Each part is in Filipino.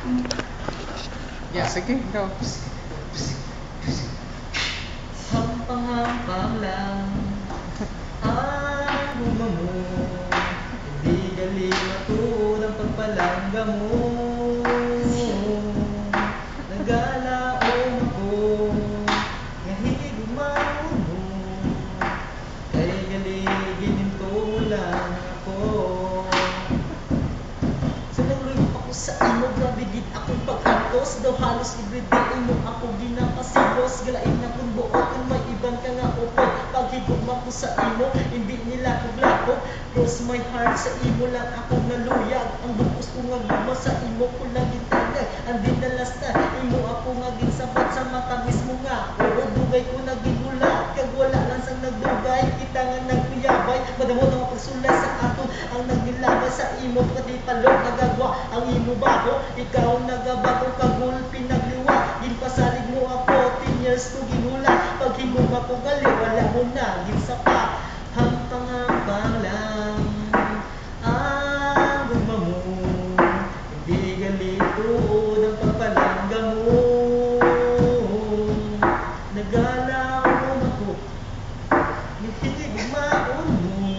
Yeah, sige, go. Hampang-hampang lang ang bunga mo, hindi galing matulang pagpalangga mo. Nagalaong ako, ngahig umaon mo, kay galing gininto lang ako. Sinulog ako sa imo, grabe gid akong pag-antos. Daw halos everyday imo ako ginapasilos. Galain na kung buot kung may iban ka nga upod. Paghigugma ko sa imo, hindi nila ko blako. Cross my heart, sa imo lang ako naluyag. Ang bukos ko nga guma sa imo ko lang gitagay. Ang dinalas na imo ako nga ginsabat sa matamis mo nga. Oo, dugay ko nagigulat, kag wala lang sang nagdugay. Kita nga nagkuyabay, madamo na pagsulay sa aton. Ang nagnilabay sa imo, pati palog nagagwa. Ang imo bago, ikaw nagabago kagul pinagliwa. Ginpasalig mo ako, 10 years ko ginula. Pag himong ako gali, wala mo na ginsapa. Hampang-hampang lang ang gugma mo, hindi galito ng pagpalangga mo. Nagalaw ako, hindi gumaon mo,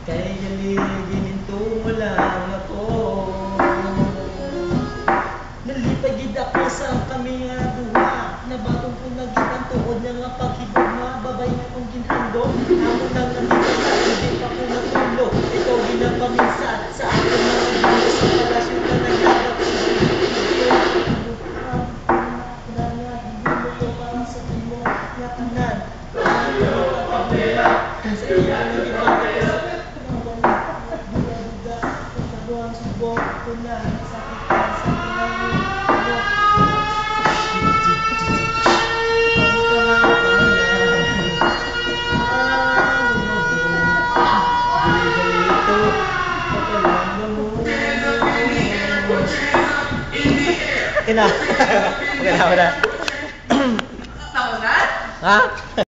kay galigin mo lang ako. Nalipagid ako sa kami nga duha, nabatong ko naging ang tuod niya nga paghigugma. Babay na kong ginhandog, ako nang nagigala, hindi pa ko natulog. Ikaw ginapaminsan sa akin mga ginos, sa palasyon ka nagyabag ko. Hindi mo para sa imo nga tanan. Sa iyo ang nagibagay ko sa duga-duga, pagkabuang subok ko na sakitan sa pinangyay. Ina. Okay na. Tapos na? Ha?